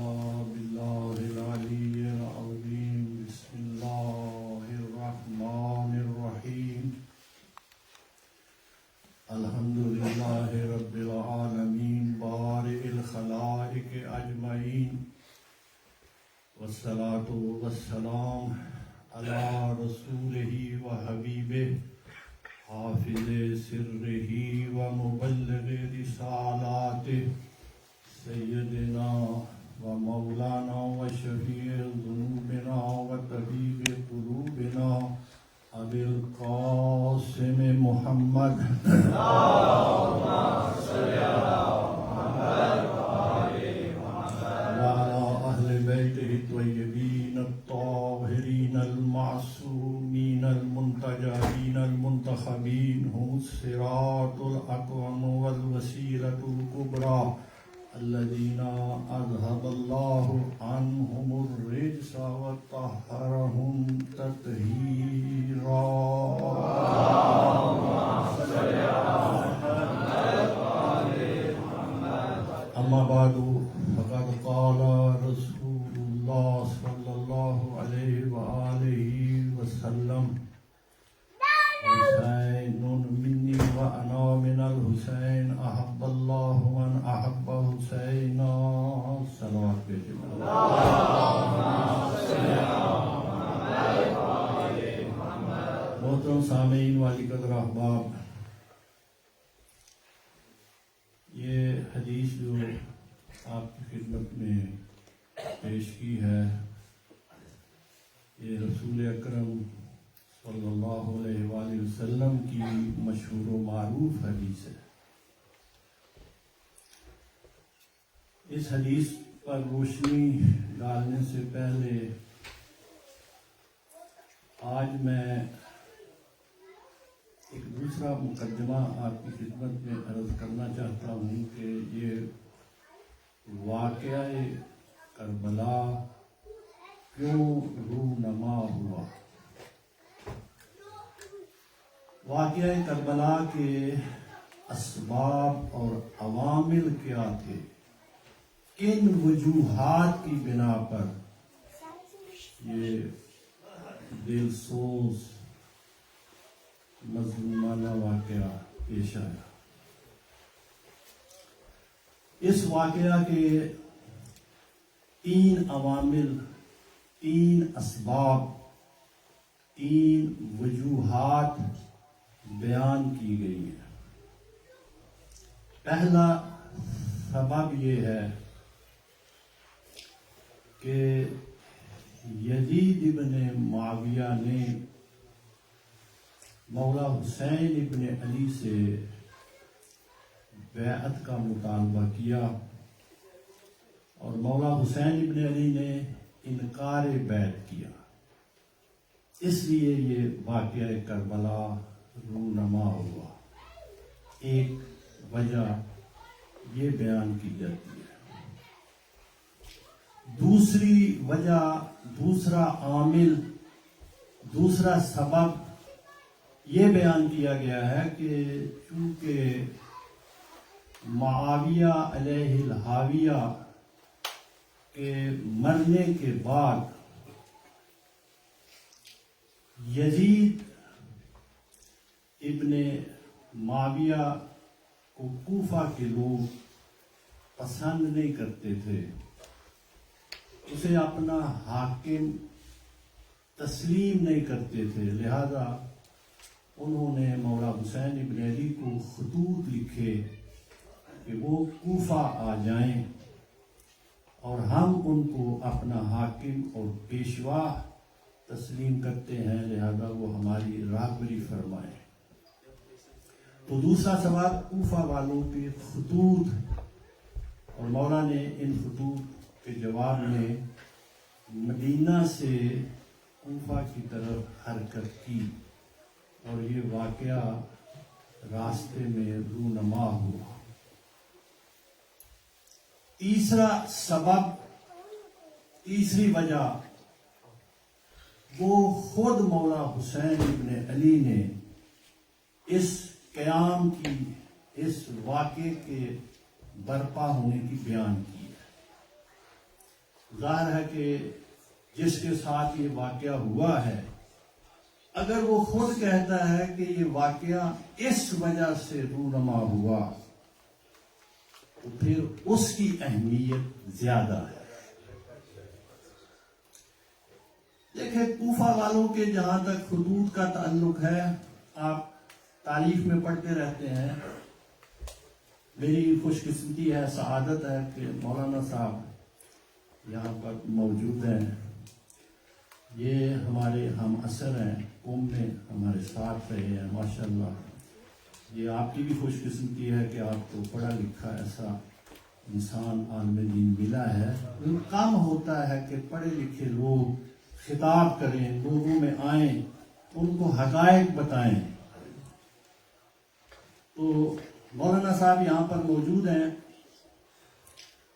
بالله العلي العظيم. بسم الله الرحمن الرحيم. الحمد لله رب العالمين بارئ الخلائق أجمعين، والصلاة والسلام على رسوله وحبيبه حافظ سره ومبلغ رسالاته سيدنا ومولانا وشفيع ذنوبنا وطبيب قلوبنا أبي القاسم محمد اللهم صل على محمد وعلى أهل بيته الطيبين الطاهرين المعصومين المنتجبين المنتخبين، هم الصراط الأقوم والوسيلة الكبرى الذين أذهب الله عنهم الرجس وطهرهم تطهيرا. أما بعد، فقد قال رسول الله صلى الله عليه وآله وسلم: حسين مني وأنا من الحسين، أحب الله من أحب حسينا. صلوات بھیجو. محترم سامعین والی قدر احباب، یہ حدیث جو آپ کی خدمت میں پیش کی ہے، یہ رسول اکرم صلی اللہ علیہ وآلہ وسلم کی مشہور و معروف حدیث ہے. اس حدیث پر روشنی ڈالنے سے پہلے آج میں ایک دوسرا مقدمہ آپ کی خدمت میں عرض کرنا چاہتا ہوں کہ یہ واقعہ کربلا کیوں رونما ہوا. واقعہ کربلا کے اسباب اور عوامل کیا تھے، کن وجوہات کی بنا پر یہ دل سوز مظلومانہ واقعہ پیش آیا. اس واقعہ کے تین عوامل، تین اسباب، تین وجوہات بیان کی گئی ہے. پہلا سبب یہ ہے کہ یزید ابن معاویہ نے مولا حسین ابن علی سے بیعت کا مطالبہ کیا اور مولا حسین ابن علی نے انکار بیعت کیا. اس لیے یہ واقعہ کربلا رونما ہوا. ایک وجہ یہ بیان کی جاتی ہے. دوسری وجہ، دوسرا عامل، دوسرا سبب یہ بیان کیا گیا ہے کہ چونکہ معاویہ علیہ الحاویہ کے مرنے کے بعد یزید ابن معاویہ کو کوفہ کے لوگ پسند نہیں کرتے تھے، اسے اپنا حاکم تسلیم نہیں کرتے تھے. لہذا انہوں نے مولا حسین ابن علی کو خطوط لکھے کہ وہ کوفہ آ جائیں اور ہم ان کو اپنا حاکم اور پیشوا تسلیم کرتے ہیں، لہذا وہ ہماری راہبری فرمائیں. تو دوسرا سوال کوفہ والوں کے خطوط، اور مولا نے ان خطوط کے جواب میں مدینہ سے کوفہ کی طرف حرکت کی اور یہ واقعہ راستے میں رونما ہوا. تیسرا سبب، تیسری وجہ، وہ خود مولا حسین ابن علی نے اس قیام کی، اس واقعے کے برپا ہونے کی بیان کی ہے. ظاہر ہے کہ جس کے ساتھ یہ واقعہ ہوا ہے، اگر وہ خود کہتا ہے کہ یہ واقعہ اس وجہ سے رونما ہوا تو پھر اس کی اہمیت زیادہ ہے۔ دیکھیں، کوفہ والوں کے جہاں تک خطوط کا تعلق ہے، آپ تاریخ میں پڑھتے رہتے ہیں۔ میری خوش قسمتی ہے، سعادت ہے کہ مولانا صاحب یہاں پر موجود ہیں۔ یہ ہمارے ہم عصر ہیں، قوم میں ہمارے ساتھ رہے ہیں ماشاءاللہ۔ یہ آپ کی بھی خوش قسمتی ہے کہ آپ کو پڑھا لکھا ایسا انسان عالم دین ملا ہے۔ کام ہوتا ہے کہ پڑھے لکھے لوگ خطاب کریں، لوگوں میں آئیں، ان کو حقائق بتائیں۔ تو مولانا صاحب یہاں پر موجود ہیں۔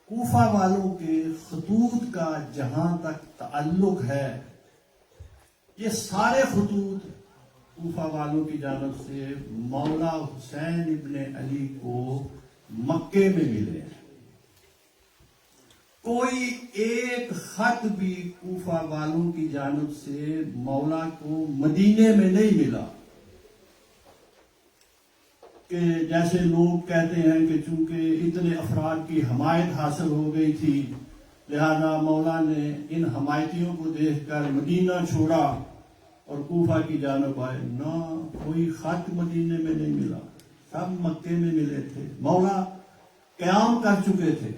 کوفہ والوں کے خطوط کا جہاں تک تعلق ہے، یہ سارے خطوط کوفہ والوں کی جانب سے مولا حسین ابن علی کو مکے میں ملے ہیں۔ کوئی ایک خط بھی کوفہ والوں کی جانب سے مولا کو مدینے میں نہیں ملا، کہ جیسے لوگ کہتے ہیں کہ چونکہ اتنے افراد کی حمایت حاصل ہو گئی تھی لہذا مولا نے ان حمایتیوں کو دیکھ کر مدینہ چھوڑا اور کوفہ کی جانب آئے۔ نہ، کوئی خط مدینے میں نہیں ملا، سب مکے میں ملے تھے۔ مولا قیام کر چکے تھے۔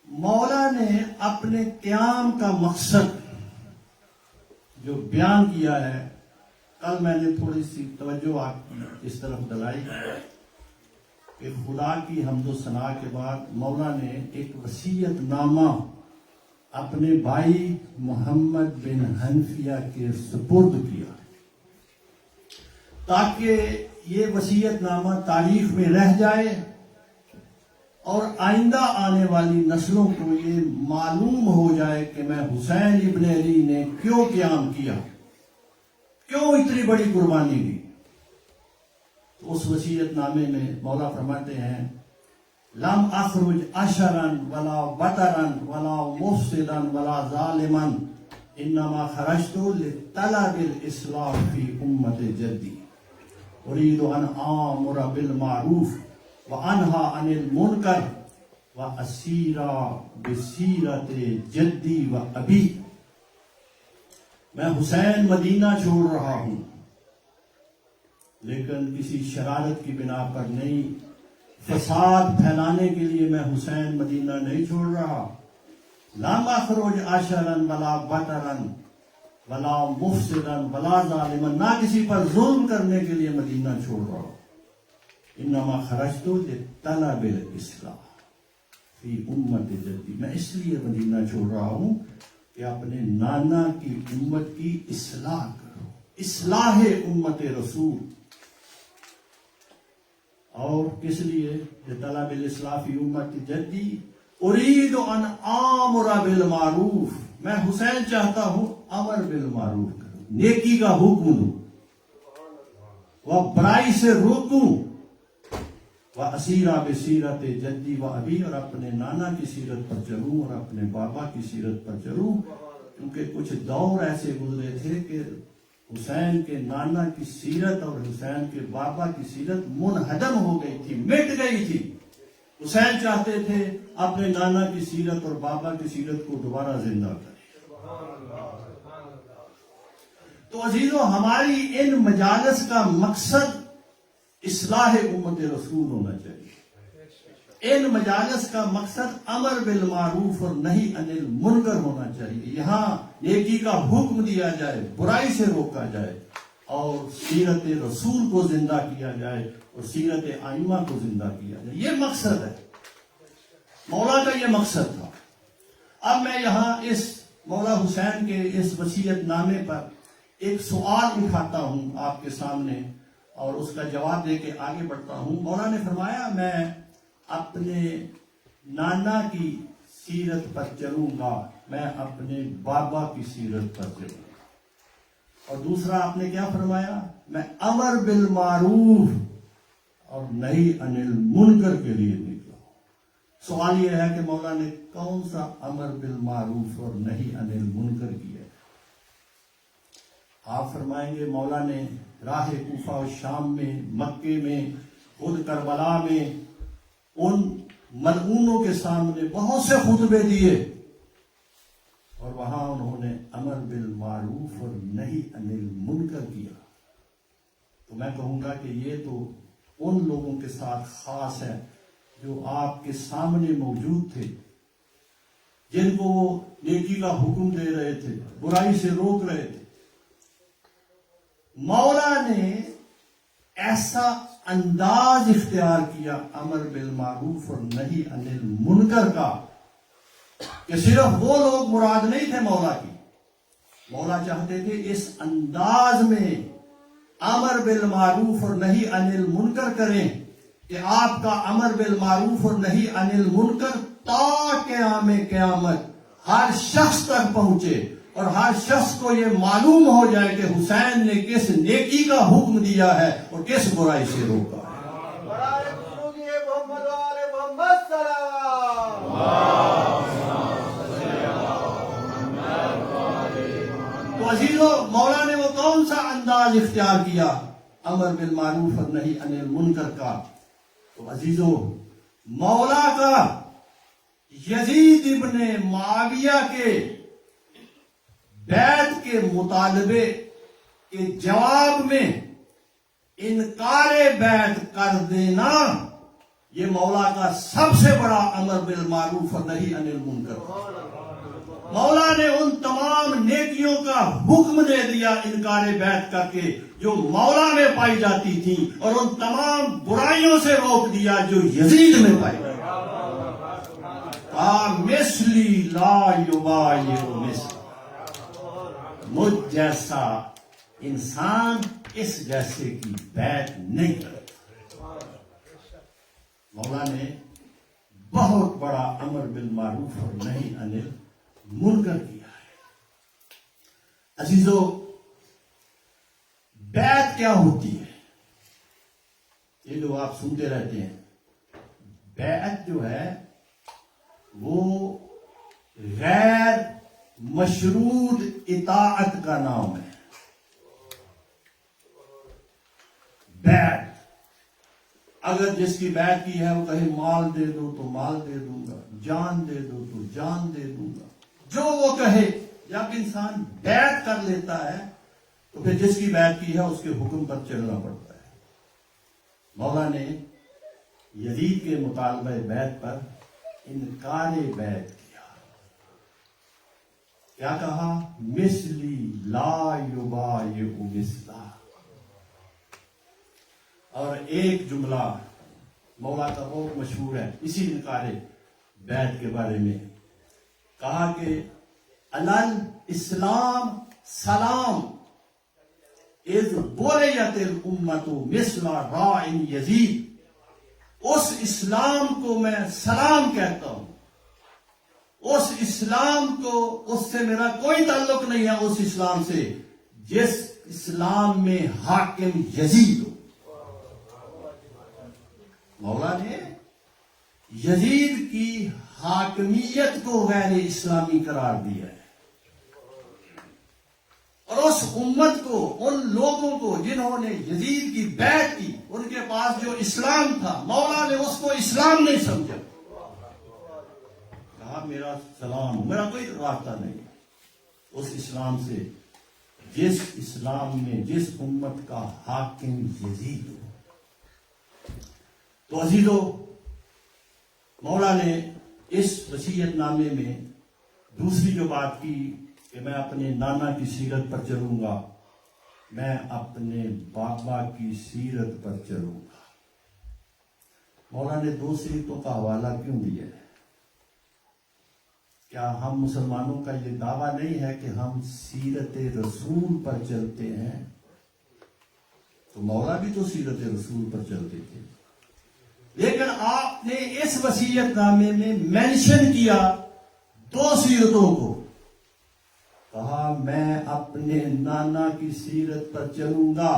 مولا نے اپنے قیام کا مقصد جو بیان کیا ہے، کل میں نے تھوڑی سی توجہ آپ کی اس طرف دلائی کہ خدا کی حمد و ثنا کے بعد مولا نے ایک وصیت نامہ اپنے بھائی محمد بن حنفیہ کے سپرد کیا تاکہ یہ وصیت نامہ تاریخ میں رہ جائے اور آئندہ آنے والی نسلوں کو یہ معلوم ہو جائے کہ میں حسین ابن علی نے کیوں قیام کیا، کیوں اتنی بڑی قربانی دی۔ تو اس وصیت نامے میں مولا فرماتے ہیں، لم اخرج اشرا ولا وطرا ولا مفسدا ولا ظالما انما خرجت لطلب الاصلاح في امت جدی اريد ان امر بالمعروف وانهى عن المنکر واسیر بسیرت جدی و ابی۔ میں حسین مدینہ چھوڑ رہا ہوں، لیکن کسی شرارت کی بنا پر نہیں، فساد پھیلانے کے لیے میں حسین مدینہ نہیں چھوڑ رہا۔ لم اخرج عاشرا ولا بطرا ولا مفسدا ولا ظالما، نہ کسی پر ظلم کرنے کے لیے مدینہ چھوڑ رہا ہوں۔ انما خرجت لطلب الاصلاح فی امت جدی، میں اس لیے مدینہ چھوڑ رہا ہوں کہ اپنے نانا کی امت کی اصلاح کرو، اصلاح امت رسول۔ اور کس لیے؟ طلب الاصلاح فی امت جدی اريد ان امر بالمعروف، میں حسین چاہتا ہوں امر بالمعروف کروں، نیکی کا حکم دوں، وہ برائی سے روکوں، وہ اسیرہ بسیرت جدی و ابی، اور اپنے نانا کی سیرت پر چلوں اور اپنے بابا کی سیرت پر چلوں، کیونکہ کچھ دور ایسے گزرے تھے کہ حسین کے نانا کی سیرت اور حسین کے بابا کی سیرت منہدم ہو گئی تھی، مٹ گئی تھی۔ حسین چاہتے تھے اپنے نانا کی سیرت اور بابا کی سیرت کو دوبارہ زندہ کریں۔ تو عزیزو، ہماری ان مجالس کا مقصد اصلاح امت رسول ہونا چاہیے۔ ان مجالس کا مقصد امر بالمعروف اور نہی عن المنکر ہونا چاہیے۔ یہاں نیکی کا حکم دیا جائے، برائی سے روکا جائے، اور سیرت رسول کو زندہ کیا جائے اور سیرت ائمہ کو زندہ کیا جائے۔ یہ مقصد ہے، مولا کا یہ مقصد تھا۔ اب میں یہاں اس مولا حسین کے اس وصیت نامے پر ایک سوال اٹھاتا ہوں آپ کے سامنے اور اس کا جواب دے کے آگے بڑھتا ہوں۔ مولا نے فرمایا، میں اپنے نانا کی سیرت پر چلوں گا، میں اپنے بابا کی سیرت پر چلوں گا۔ اور دوسرا آپ نے کیا فرمایا؟ میں امر بالمعروف اور نہی عن المنکر کے لیے نکلا ہوں۔ سوال یہ ہے کہ مولا نے کون سا امر بالمعروف اور نہی عن المنکر کیا ہے؟ آپ فرمائیں گے مولا نے راہ کوفہ و شام میں، مکے میں، خود کربلا میں ان ملعونوں کے سامنے بہت سے خطبے دیے، اور وہاں انہوں نے امر بالمعروف اور نہی عن المنکر کیا۔ تو میں کہوں گا کہ یہ تو ان لوگوں کے ساتھ خاص ہے جو آپ کے سامنے موجود تھے، جن کو وہ نیکی کا حکم دے رہے تھے، برائی سے روک رہے تھے۔ مولا نے ایسا انداز اختیار کیا امر بالمعروف اور نہی عن المنکر کا کہ صرف وہ لوگ مراد نہیں تھے مولا کی، مولا چاہتے تھے اس انداز میں امر بالمعروف اور نہی عن المنکر کریں کہ آپ کا امر بالمعروف اور نہی عن المنکر تا قیام قیامت ہر شخص تک پہنچے، اور ہر شخص کو یہ معلوم ہو جائے کہ حسین نے کس نیکی کا حکم دیا ہے اور کس برائی سے روکا ہے۔ تو عزیزو، مولا نے وہ کون سا انداز اختیار کیا امر بالمعروف اور نہی عن المنکر کا؟ تو عزیزو، مولا کا یزید ابن معاویہ کے بیعت کے مطالبے کے جواب میں انکار بیعت کر دینا، یہ مولا کا سب سے بڑا امر بالمعروف اور نہی عن المنکر۔ مولا نے ان تمام نیکیوں کا حکم دے دیا انکار بیعت کر کے جو مولا میں پائی جاتی تھی، اور ان تمام برائیوں سے روک دیا جو یزید میں پائی جاتی تھی۔ مثلی لا یبایع مثلی، مجھ جیسا انسان اس جیسے کی بیعت نہیں کرتا۔ مولا نے بہت بڑا امر بالمعروف اور نہی عن المنکر کیا ہے۔ عزیزو، بیعت کیا ہوتی ہے؟ یہ جو آپ سنتے رہتے ہیں، بیعت جو ہے وہ غیر مشروط اطاعت کا نام ہے۔ بیعت، اگر جس کی بیعت کی ہے وہ کہے مال دے دو تو مال دے دوں گا، جان دے دو تو جان دے دوں گا، جو وہ کہے، جب انسان بیعت کر لیتا ہے تو پھر جس کی بیعت کی ہے اس کے حکم پر چلنا پڑتا ہے۔ مولا نے یزید کے مطالبہ بیعت پر انکار بیعت کیا۔ کیا کہا؟ مثلی لا یبایع مثلا۔ اور ایک جملہ مولا کا بہت مشہور ہے اسی انکار بیعت کے بارے میں، کہا کہ الل اسلام سلام اذ بولیت الامت مثل راع یزید۔ اس اسلام کو میں سلام کہتا ہوں، اس اسلام کو، اس سے میرا کوئی تعلق نہیں ہے اس اسلام سے جس اسلام میں حاکم یزید ہو۔ مولا نے یزید کی حاکمیت کو غیر اسلامی قرار دیا ہے، اور اس امت کو، ان لوگوں کو جنہوں نے یزید کی بیعت کی، ان کے پاس جو اسلام تھا مولا نے اس کو اسلام نہیں سمجھا، کہا میرا سلام، میرا کوئی رابطہ نہیں اس اسلام سے جس اسلام میں، جس امت کا حاکم یزید ہو۔ تو عزیزو، مولا نے اس وصیت نامے میں دوسری جو بات کی کہ میں اپنے نانا کی سیرت پر چلوں گا، میں اپنے بابا کی سیرت پر چلوں گا۔ مولا نے دو سیرتوں کا حوالہ کیوں دیا ہے؟ کیا ہم مسلمانوں کا یہ دعویٰ نہیں ہے کہ ہم سیرت رسول پر چلتے ہیں؟ تو مولا بھی تو سیرت رسول پر چلتے تھے، لیکن آپ نے اس وصیت نامے میں مینشن کیا دو سیرتوں کو، کہا میں اپنے نانا کی سیرت پر چلوں گا،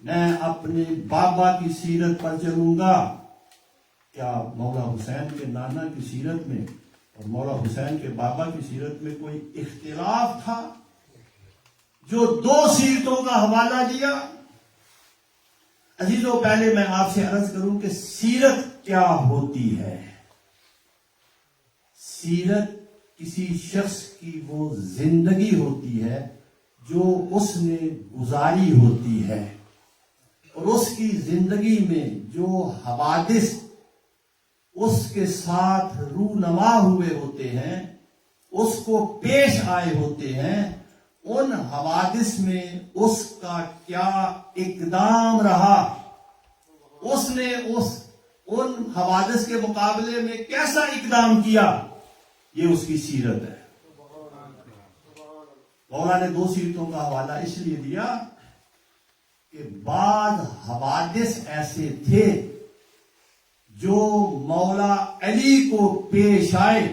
میں اپنے بابا کی سیرت پر چلوں گا، کیا مولا حسین کے نانا کی سیرت میں اور مولا حسین کے بابا کی سیرت میں کوئی اختلاف تھا جو دو سیرتوں کا حوالہ دیا؟ عزیزوں، پہلے میں آپ سے عرض کروں کہ سیرت کیا ہوتی ہے؟ سیرت کسی شخص کی وہ زندگی ہوتی ہے جو اس نے گزاری ہوتی ہے، اور اس کی زندگی میں جو حوادث اس کے ساتھ رونما ہوئے ہوتے ہیں، اس کو پیش آئے ہوتے ہیں، ان حوادث میں اس کا کیا اقدام رہا، اس نے ان حوادث کے مقابلے میں کیسا اقدام کیا، یہ اس کی سیرت ہے۔ مولا نے دو سیرتوں کا حوالہ اس لیے دیا کہ بعض حوادث ایسے تھے جو مولا علی کو پیش آئے،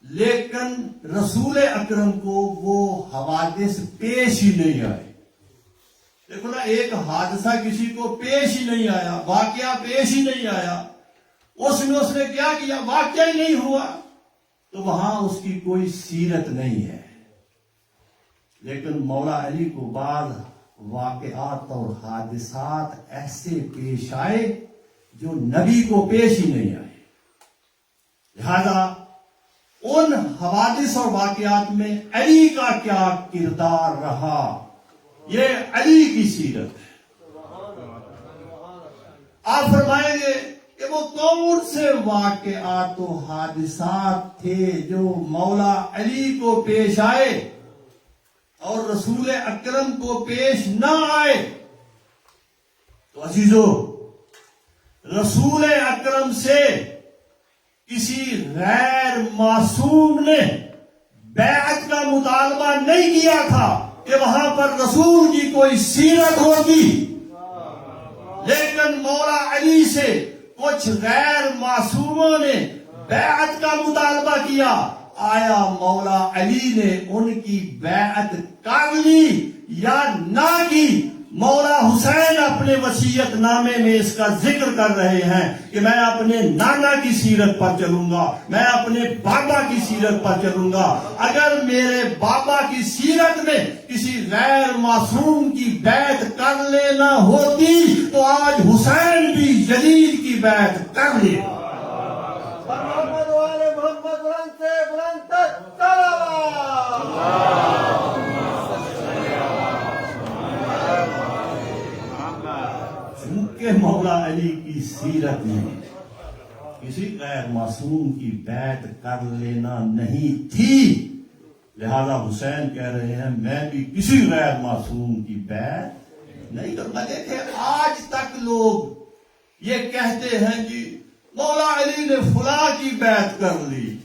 لیکن رسول اکرم کو وہ حوادث پیش ہی نہیں آئے۔ دیکھو نا، ایک حادثہ کسی کو پیش ہی نہیں آیا، واقعہ پیش ہی نہیں آیا، اس نے کیا کیا، واقعہ ہی نہیں ہوا، تو وہاں اس کی کوئی سیرت نہیں ہے۔ لیکن مولا علی کو بعض واقعات اور حادثات ایسے پیش آئے جو نبی کو پیش ہی نہیں آئے، لہذا ان حوادث اور واقعات میں علی کا کیا کردار رہا، یہ علی کی سیرت ہے۔ آپ فرمائیں گے کہ وہ کون سے واقعات و حادثات تھے جو مولا علی کو پیش آئے اور رسول اکرم کو پیش نہ آئے؟ تو عزیزو، رسول اکرم سے کسی غیر معصوم نے بیعت کا مطالبہ نہیں کیا تھا کہ وہاں پر رسول کی کوئی سیرت ہوگی، لیکن مولا علی سے کچھ غیر معصوموں نے بیعت کا مطالبہ کیا۔ آیا مولا علی نے ان کی بیعت کر لی یا نہ کی؟ مولا حسین اپنے وصیت نامے میں اس کا ذکر کر رہے ہیں کہ میں اپنے نانا کی سیرت پر چلوں گا، میں اپنے بابا کی سیرت پر چلوں گا۔ اگر میرے بابا کی سیرت میں کسی غیر معصوم کی بیعت کر لینا ہوتی تو آج حسین بھی یزید کی بیعت کر لے۔ چونکہ مولا علی کی سیرت میں کسی غیر معصوم کی بیعت کر لینا نہیں تھی، لہذا حسین کہہ رہے ہیں میں بھی کسی غیر معصوم کی بیعت نہیں کروں گا۔ دیکھیں، آج تک لوگ یہ کہتے ہیں کہ مولا علی نے فلاں کی بیعت کر لی،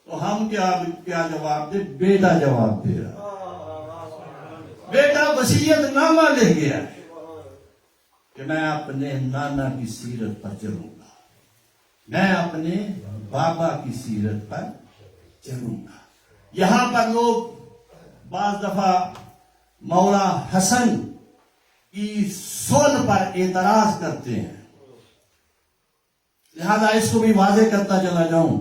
تو ہم کیا جواب دے؟ بیٹا جواب دے رہا، بیٹا وصیت نامہ لے گیا کہ میں اپنے نانا کی سیرت پر چلوں گا، میں اپنے بابا کی سیرت پر چلوں گا۔ یہاں پر لوگ بعض دفعہ مولا حسن کی صلح پر اعتراض کرتے ہیں، لہذا اس کو بھی واضح کرتا چلا جاؤں۔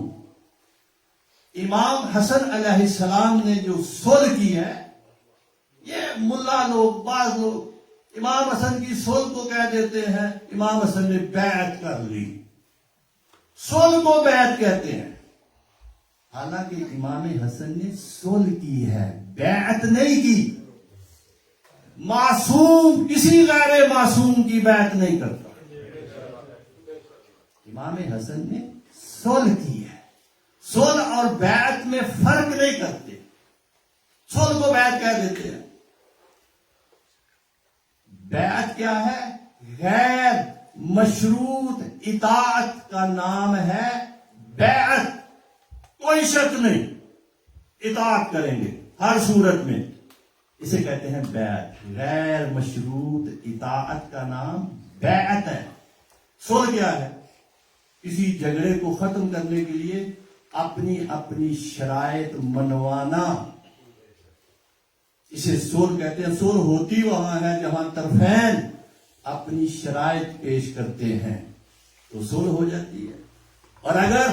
امام حسن علیہ السلام نے جو صلح کی ہے، یہ ملا لوگ، بعض لوگ امام حسن کی صلح کو کہہ دیتے ہیں امام حسن نے بیعت کر لی، صلح کو بیعت کہتے ہیں، حالانکہ امام حسن نے صلح کی ہے، بیعت نہیں کی۔ معصوم کسی غیر معصوم کی بیعت نہیں کرتا، امام حسن نے صلح کی ہے۔ صلح اور بیعت میں فرق نہیں کرتے، صلح کو بیعت کہہ دیتے ہیں۔ بیعت کیا ہے؟ غیر مشروط اطاعت کا نام ہے بیعت، کوئی شک نہیں، اطاعت کریں گے ہر صورت میں، اسے کہتے ہیں بیعت۔ غیر مشروط اطاعت کا نام بیعت ہے۔ صلح کیا ہے؟ کسی جھگڑے کو ختم کرنے کے لیے اپنی اپنی شرائط منوانا، اسے صلح کہتے ہیں۔ صلح ہوتی وہاں ہے جہاں طرفین اپنی شرائط پیش کرتے ہیں۔ تو صلح ہو جاتی ہے. اور اگر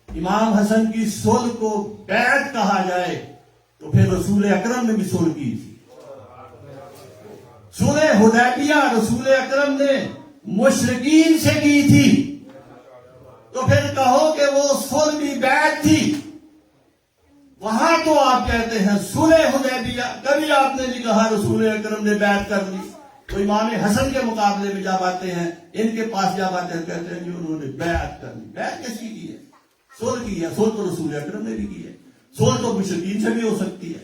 امام حسن کی صلح کو بیعت کہا جائے تو پھر رسول اکرم نے بھی صلح کی تھی. صلح حدیبیہ رسول اکرم نے مشرکین سے کی تھی، تو پھر کہو کہ وہ صلح بھی بیعت تھی. وہاں تو آپ کہتے ہیں صلح حدیبیہ، کبھی آپ نے نہیں کہا رسول اکرم نے بیعت کر لی. تو امام حسن کے مقابلے میں جب آتے ہیں، ان کے پاس جب آتے ہیں کہتے ہیں کہ انہوں نے بیعت کر لی. بیعت کس کی ہے؟ صلح کی ہے. صلح تو رسول اکرم نے بھی کی ہے. صلح تو مشرکین سے بھی ہو سکتی ہے.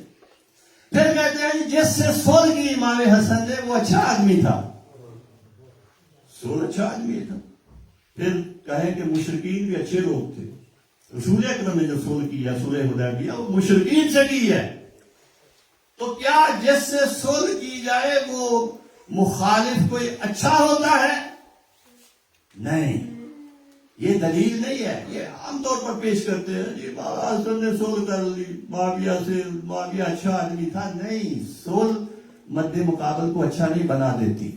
پھر کہتے ہیں جس سے صلح کی امام حسن نے وہ اچھا آدمی تھا. صلح اچھا آدمی تھا. پھر کہیں کہ مشرکین بھی اچھے لوگ تھے. رسول اکرم نے جو صلح کی ہے صلح حدیبیہ وہ مشرکین سے کی ہے. تو کیا جس سے صلح کی جائے وہ مخالف کوئی اچھا ہوتا ہے؟ نہیں، یہ دلیل نہیں ہے. یہ عام طور پر پیش کرتے ہیں جی بابا حسن نے صلح کر لی معاویہ سے، معاویہ اچھا آدمی تھا. نہیں، صلح مد مقابل کو اچھا نہیں بنا دیتی.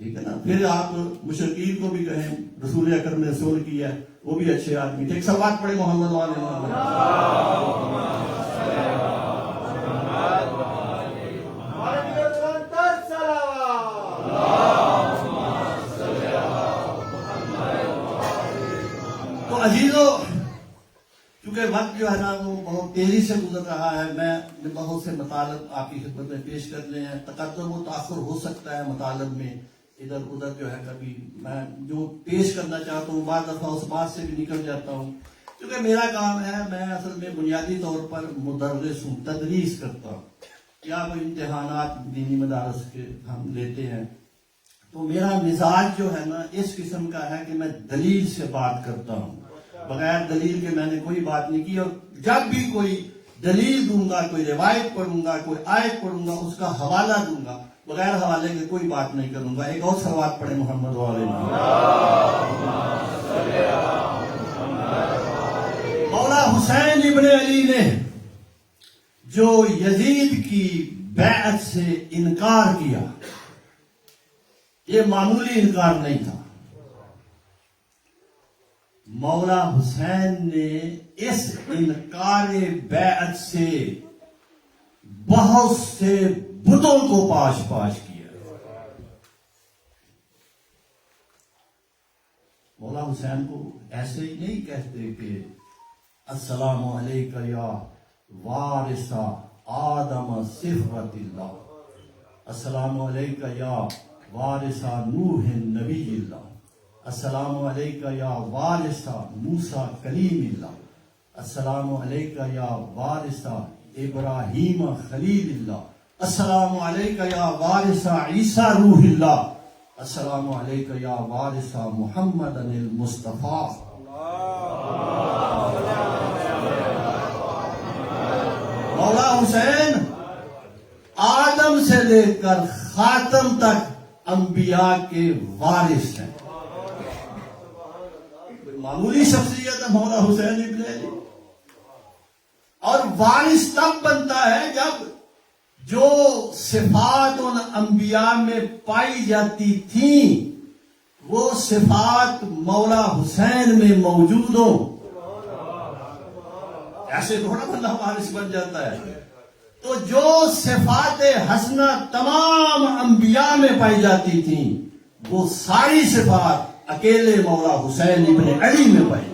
ٹھیک ہے نا. پھر آپ مشرکین کو بھی کہیں رسول اکرم نے صلح کی ہے وہ بھی اچھے آدمی تھے. ایک صلوات پڑھے محمد والے محمد. تو عزیزو، کیونکہ وقت جو ہے نا وہ بہت تیزی سے گزر رہا ہے، میں بہت سے مطالب آپ کی خدمت میں پیش کر لے ہیں. تقدم و تاخر ہو سکتا ہے مطالب میں، ادھر ادھر جو ہے کبھی میں جو پیش کرنا چاہتا ہوں بعض دفعہ اس بات سے بھی نکل جاتا ہوں. کیونکہ میرا کام ہے، میں اصل میں بنیادی طور پر مدرس ہوں، تدریس کرتا ہوں. یا کوئی امتحانات دینی مدارس کے ہم لیتے ہیں، تو میرا مزاج جو ہے نا اس قسم کا ہے کہ میں دلیل سے بات کرتا ہوں. بغیر دلیل کے میں نے کوئی بات نہیں کی. اور جب بھی کوئی دلیل دوں گا، کوئی روایت پڑھوں گا، کوئی آیت پڑھوں گا، اس کا حوالہ دوں گا، بغیر حوالے کے کوئی بات نہیں کروں گا. ایک اور صلوات پڑھے محمد والے. مولا حسین ابن علی نے جو یزید کی بیعت سے انکار کیا، یہ معمولی انکار نہیں تھا. مولا حسین نے اس انکار بیعت سے بہت سے بتوں کو پاش پاش کیا. مولا حسین کو ایسے ہی نہیں کہتے کہ السلام علیکہ یا وارث آدم صفوت اللہ، السلام علیکہ یا وارث نوح نبی اللہ، السلام علیکہ یا وارث موسیٰ کلیم اللہ، السلام علیکہ یا وارث ابراہیم خلیل اللہ، السلام علیکہ یا وارث عیسیٰ روح اللہ، السلام علیکہ یا وارث محمد المصطفیٰ. مولا حسین آدم سے لے کر خاتم تک انبیاء کے وارث ہیں. معمولی شخصیت ہے مولا حسین ابن علی. اور وارث تب بنتا ہے جب جو صفات ان انبیاء میں پائی جاتی تھیں وہ صفات مولا حسین میں موجود ہوں. ایسے تھوڑا بندہ وارث بن جاتا ہے. تو جو صفات حسنہ تمام انبیاء میں پائی جاتی تھیں وہ ساری صفات اکیلے مولا حسین ابن علی میں پائی.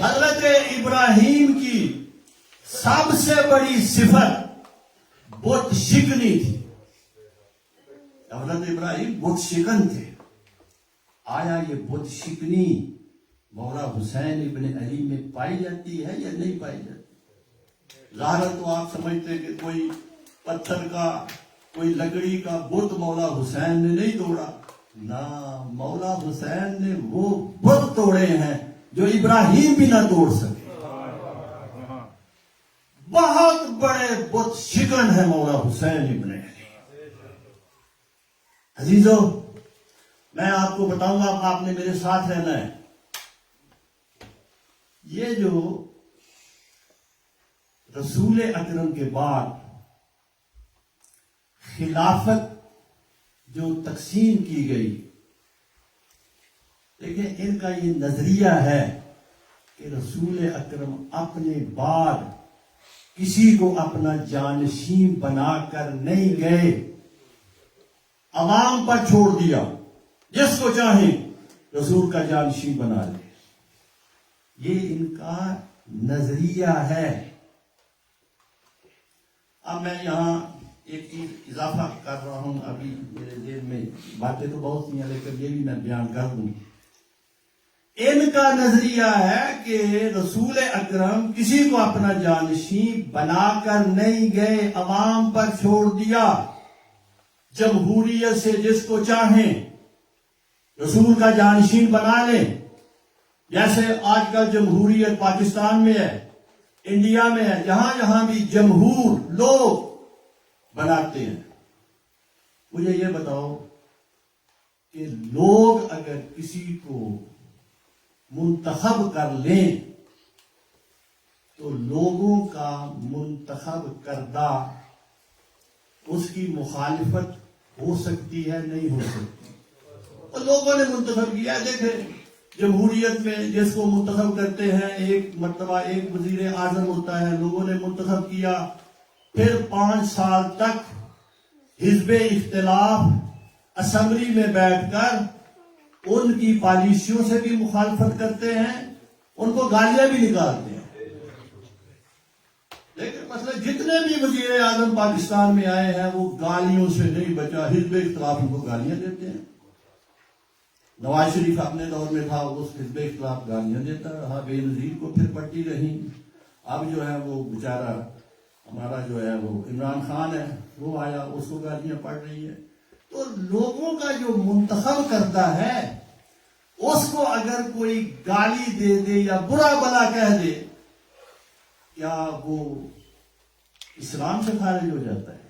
حضرت ابراہیم کی سب سے بڑی صفت بت شکنی تھی. حضرت ابراہیم بت شکن تھے. آیا یہ بت شکنی مولا حسین ابن علی میں پائی جاتی ہے یا نہیں پائی جاتی؟ ظاہر تو آپ سمجھتے کہ کوئی پتھر کا کوئی لکڑی کا بت مولا حسین نے نہیں توڑا. نہ، مولا حسین نے وہ بت توڑے ہیں جو ابراہیم بھی نہ توڑ سکے. بہت بڑے بت شکن ہے مولا حسین ابن علی. عزیزو، میں آپ کو بتاؤں گا، آپ نے میرے ساتھ رہنا ہے. یہ جو رسول اکرم کے بعد خلافت جو تقسیم کی گئی، دیکھیں ان کا یہ نظریہ ہے کہ رسول اکرم اپنے بعد کسی کو اپنا جانشین بنا کر نہیں گئے، عوام پر چھوڑ دیا، جس کو چاہیں رسول کا جانشین بنا لے۔ یہ ان کا نظریہ ہے۔ اب میں یہاں ایک چیز اضافہ کر رہا ہوں، ابھی میرے ذہن میں باتیں تو بہت سی ہیں لیکن یہ بھی میں بیان کر دوں۔ ان کا نظریہ ہے کہ رسول اکرم کسی کو اپنا جانشین بنا کر نہیں گئے، عوام پر چھوڑ دیا، جمہوریت سے جس کو چاہیں رسول کا جانشین بنا لیں۔ جیسے آج کل جمہوریت پاکستان میں ہے، انڈیا میں ہے، جہاں جہاں بھی جمہور لوگ بناتے ہیں۔ مجھے یہ بتاؤ کہ لوگ اگر کسی کو منتخب کر لیں تو لوگوں کا منتخب کردہ اس کی مخالفت ہو سکتی ہے، نہیں ہو سکتی؟ اور لوگوں نے منتخب کیا۔ دیکھیں جمہوریت میں جس کو منتخب کرتے ہیں، ایک مرتبہ ایک وزیر اعظم ہوتا ہے، لوگوں نے منتخب کیا، پھر 5 سال تک حزب اختلاف اسمبلی میں بیٹھ کر ان کی پالیسیوں سے بھی مخالفت کرتے ہیں، ان کو گالیاں بھی نکالتے ہیں۔ لیکن مثلا جتنے بھی وزیر اعظم پاکستان میں آئے ہیں وہ گالیوں سے نہیں بچا، حزب اختلاف ان کو گالیاں دیتے ہیں۔ نواز شریف اپنے دور میں تھا، اس حزب اختلاف گالیاں دیتا رہا، بے نظیر کو پھر پڑتی رہی۔ اب جو ہے وہ بیچارہ ہمارا جو ہے وہ عمران خان ہے، وہ آیا، اس کو گالیاں پڑ رہی ہے۔ تو لوگوں کا جو منتخب کرتا ہے اس کو اگر کوئی گالی دے دے یا برا بلا کہہ دے، کیا وہ اسلام سے خارج ہو جاتا ہے؟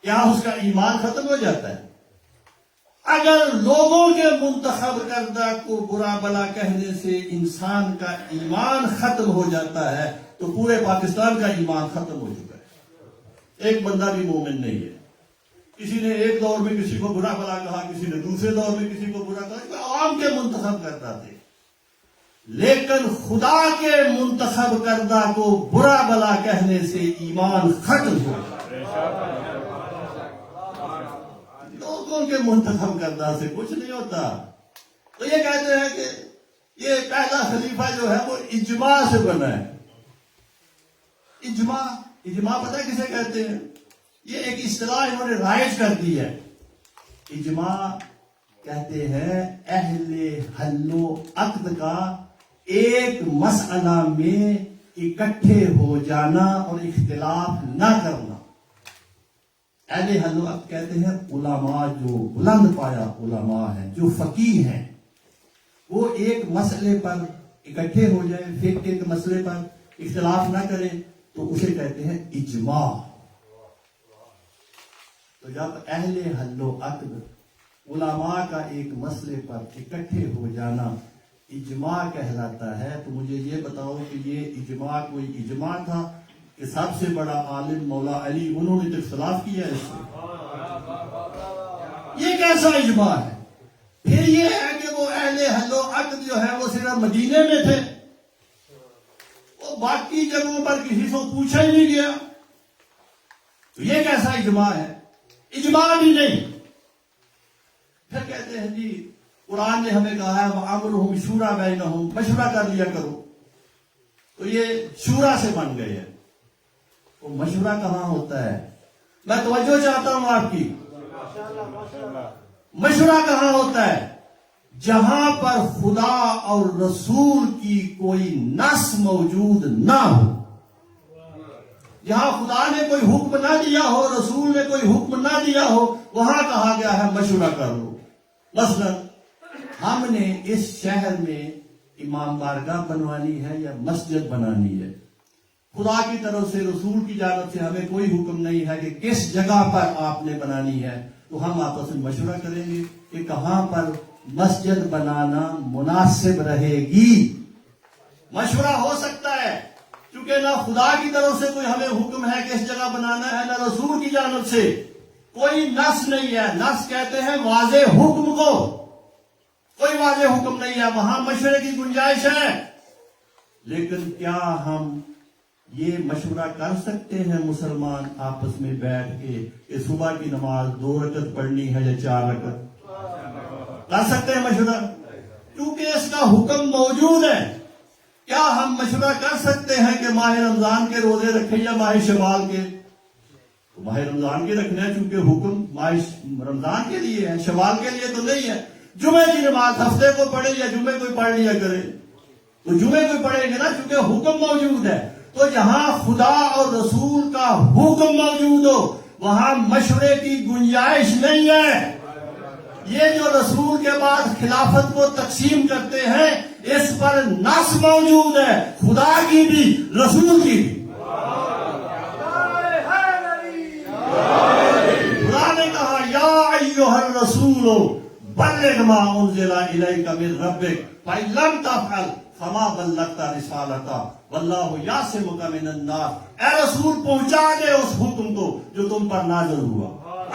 کیا اس کا ایمان ختم ہو جاتا ہے؟ اگر لوگوں کے منتخب کردہ کو برا بلا کہنے سے انسان کا ایمان ختم ہو جاتا ہے تو پورے پاکستان کا ایمان ختم ہو چکا ہے۔ ایک بندہ بھی مومن نہیں ہے۔ کسی نے ایک دور میں کسی کو برا بلا کہا، کسی نے دوسرے دور میں کسی کو برا کہا، عوام کے منتخب کردہ تھے، لیکن خدا کے منتخب کردہ کو برا بلا کہنے سے ایمان ختم ہو جاتا ہے۔ لوگوں کے منتخب کردہ سے کچھ نہیں ہوتا۔ تو یہ کہتے ہیں کہ یہ پہلا خلیفہ جو ہے وہ اجماع سے بنا ہے۔ اجماع پتہ ہے کسے کہتے ہیں؟ یہ ایک اصطلاح انہوں نے رائج کر دی ہے۔ اجماع کہتے ہیں اہل حل و عقد کا ایک مسئلہ میں اکٹھے ہو جانا اور اختلاف نہ کرنا۔ اہل حل و عقد کہتے ہیں علماء جو بلند پایا علماء ہیں، جو فقیہ ہیں، وہ ایک مسئلے پر اکٹھے ہو جائیں، فقہ کے مسئلے پر اختلاف نہ کریں تو اسے کہتے ہیں اجماع۔ تو جب اہل حل و عقد علماء کا ایک مسئلے پر اکٹھے ہو جانا اجماع کہلاتا ہے، تو مجھے یہ بتاؤ کہ یہ اجماع کوئی اجماع تھا کہ سب سے بڑا عالم مولا علی انہوں نے تو اختلاف کیا اس سے؟ یہ کیسا اجماع ہے؟ پھر یہ ہے کہ وہ اہل حل و عقد جو ہے وہ صرف مدینے میں تھے، وہ باقی جگہوں پر کسی کو پوچھا ہی نہیں گیا، تو یہ کیسا اجماع ہے؟ اجماع بھی نہیں۔ پھر کہتے ہیں جی قرآن نے ہمیں کہا ہے وَأَمْرُهُمْ شُورَىٰ بَيْنَهُمْ، مشورہ کر لیا کرو، تو یہ شورا سے بن گئے ہیں۔ وہ مشورہ کہاں ہوتا ہے؟ میں توجہ چاہتا ہوں آپ کی۔ مشورہ کہاں ہوتا ہے؟ جہاں پر خدا اور رسول کی کوئی نص موجود نہ ہو، جہاں خدا نے کوئی حکم نہ دیا ہو، رسول نے کوئی حکم نہ دیا ہو، وہاں کہا گیا ہے مشورہ کر لو۔ مثلا ہم نے اس شہر میں امام بارگاہ بنوانی ہے یا مسجد بنانی ہے، خدا کی طرف سے رسول کی جانب سے ہمیں کوئی حکم نہیں ہے کہ کس جگہ پر آپ نے بنانی ہے، تو ہم آپس میں مشورہ کریں گے کہ کہاں پر مسجد بنانا مناسب رہے گی۔ مشورہ ہو سکتا ہے، کیونکہ نہ خدا کی طرف سے کوئی ہمیں حکم ہے کہ اس جگہ بنانا ہے، نہ رسول کی جانب سے کوئی نص نہیں ہے. نص کہتے ہیں واضح حکم کو، کوئی واضح حکم نہیں ہے، وہاں مشورے کی گنجائش ہے. لیکن کیا ہم یہ مشورہ کر سکتے ہیں مسلمان آپس میں بیٹھ کے کہ صبح کی نماز 2 رکعت پڑھنی ہے یا 4 رکعت؟ کر سکتے ہیں مشورہ؟ کیونکہ اس کا حکم موجود ہے. کیا ہم مشورہ کر سکتے ہیں کہ ماہ رمضان کے روزے رکھیں یا ماہ شوال کے؟ تو ماہ رمضان کے رکھنا ہے، چونکہ حکم ماہ رمضان کے لیے ہے، شوال کے لیے تو نہیں ہے. جمعے کی نماز ہفتے کو پڑھے یا جمعے کوئی پڑھ لیا کرے، تو جمعے کوئی پڑھیں گے نا، چونکہ حکم موجود ہے. تو جہاں خدا اور رسول کا حکم موجود ہو وہاں مشورے کی گنجائش نہیں ہے. یہ جو رسول کے بعد خلافت کو تقسیم کرتے ہیں اس پر نص موجود ہے، خدا کی بھی رسول کی بھی. خدا نے کہا یا ایھا الرسول بلغ ما انزل الیک من ربک فإن لم تفعل فما بلغت رسالتہ واللہ یعصمک من الناس. اے رسول پہنچا دے اس حکم کو جو تم پر نازل ہوا.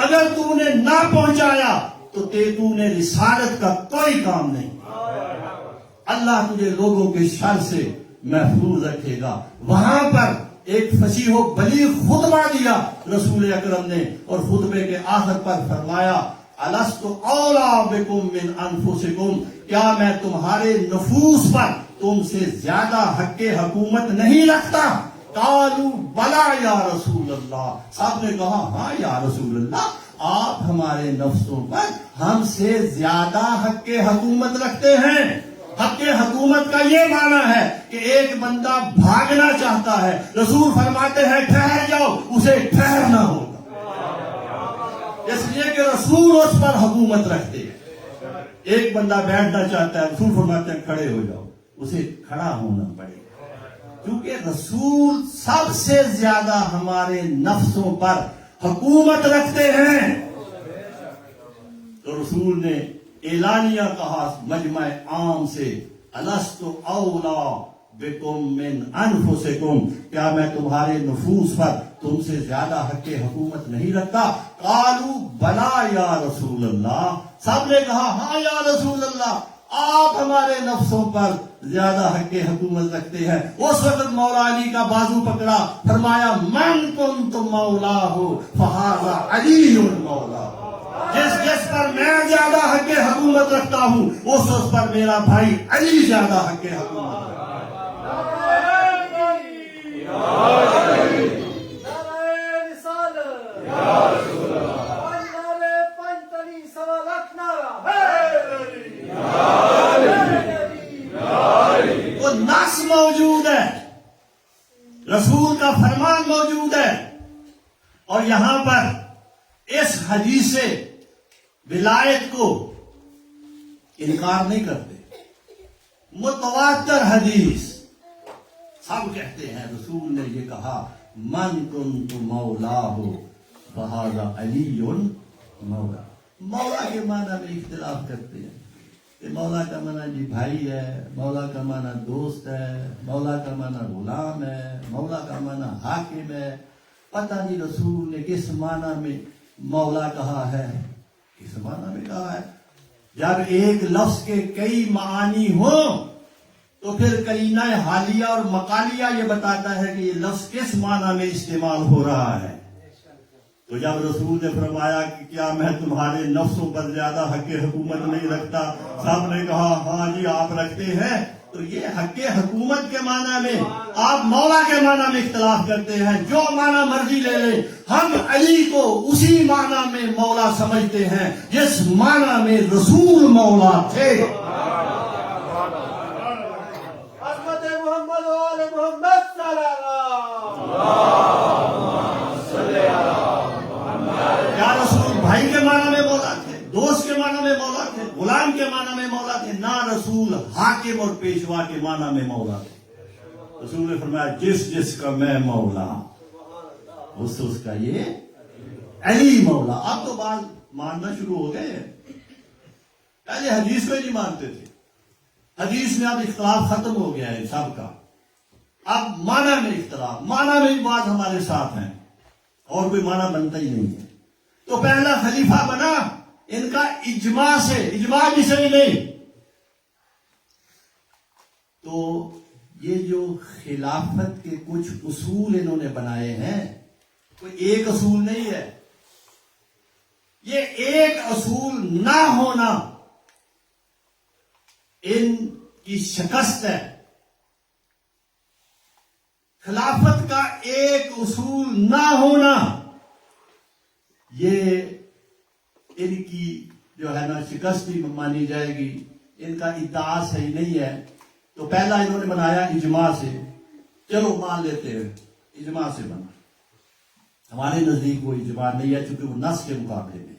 اگر تم نے نہ پہنچایا تو تو نے رسالت کا کوئی کام نہیں. اللہ تجھے لوگوں کے شر سے محفوظ رکھے گا. وہاں پر ایک فصیح و بلیغ خطبہ دیا رسول اکرم نے، اور خطبے کے آخر پر فرمایا الست اولیٰ بکم من انفسکم، کیا میں تمہارے نفوس پر تم سے زیادہ حق حکومت نہیں رکھتا؟ قالوا بلا یا رسول اللہ. صاحب نے کہا ہاں یا رسول اللہ، آپ ہمارے نفسوں پر ہم سے زیادہ حق حکومت رکھتے ہیں. حق حکومت کا یہ معنی ہے کہ ایک بندہ بھاگنا چاہتا ہے، رسول فرماتے ہیں ٹھہر جاؤ، اسے ٹھہرنا ہوگا، اس لیے کہ رسول اس پر حکومت رکھتے ہیں. ایک بندہ بیٹھنا چاہتا ہے، رسول فرماتے ہیں کھڑے ہو جاؤ، اسے کھڑا ہونا پڑے گا، کیونکہ رسول سب سے زیادہ ہمارے نفسوں پر حکومت رکھتے ہیں. تو رسول نے اعلانیہ کہا مجمع عام سے الست اولیٰ بکم من انفسکم، کیا میں تمہارے نفوس پر تم سے زیادہ حق حکومت نہیں رکھتا؟ قالوا بلا یا رسول اللہ. سب نے کہا ہاں یا رسول اللہ، آپ ہمارے نفسوں پر زیادہ حق حکومت رکھتے ہیں. اس وقت مولا علی کا بازو پکڑا، فرمایا من کنت مولاہ فہذا علی مولا. جس پر میں زیادہ حق حکومت رکھتا ہوں اس پر میرا بھائی علی زیادہ حق حکومت وہ نص موجود ہے، رسول کا فرمان موجود ہے. اور یہاں پر اس حدیث سے ولایت کو انکار نہیں کرتے. متواتر حدیث سب کہتے ہیں رسول نے یہ کہا من کنت مولاہ فہذا علی مولا. مولا کے معنی میں اختلاف کرتے ہیں کہ مولا کا معنی جی بھائی ہے، مولا کا معنی دوست ہے، مولا کا معنی غلام ہے، مولا کا معنی حاکم ہے. پتہ نہیں رسول نے کس معنی میں مولا کہا ہے، کس معنی میں کہا ہے. جب ایک لفظ کے کئی معانی ہوں تو پھر قرینہ حالیہ اور مقالیہ یہ بتاتا ہے کہ یہ لفظ کس معنی میں استعمال ہو رہا ہے. تو جب رسول نے فرمایا کہ کیا میں تمہارے نفسوں پر زیادہ حق حکومت نہیں رکھتا، سب نے کہا ہاں جی آپ رکھتے ہیں. تو یہ حق حکومت کے معنی میں آپ مولا کے معنی میں اختلاف کرتے ہیں. جو معنی مرضی لے لیں، ہم علی کو اسی معنی میں مولا سمجھتے ہیں جس معنی میں رسول مولا تھے. حضرت محمد و آل محمد صلی کیا رسول بھائی کے معنی میں مولا تھے، دوست کے معنی میں مولا تھے، غلام کے معنی میں مولا تھے؟ نہ، رسول حاکم اور پیشوا کے معنی میں مولا تھے. رسول نے فرمایا جس کا میں مولا اس کا یہ علی مولا. اب تو بات ماننا شروع ہو گئے ہیں، پہلے حدیث کو ہی نہیں مانتے تھے. حدیث میں اب اختلاف ختم ہو گیا ہے سب کا. اب معنی میں اختلاف، معنی میں بھی بات ہمارے ساتھ ہیں اور کوئی معنی بنتا ہی نہیں ہے. تو پہلا خلیفہ بنا ان کا اجماع سے، اجماع بھی صحیح نہیں. تو یہ جو خلافت کے کچھ اصول انہوں نے بنائے ہیں، کوئی ایک اصول نہیں ہے. یہ ایک اصول نہ ہونا ان کی شکست ہے. خلافت کا ایک اصول نہ ہونا یہ ان کی جو ہے نا شکست بھی مانی جائے گی. ان کا ادعا صحیح نہیں ہے. تو پہلا انہوں نے بنایا اجماع سے. چلو مان لیتے ہیں اجماع سے بنا. ہمارے نزدیک وہ اجماع نہیں ہے چونکہ وہ نص کے مقابلے میں.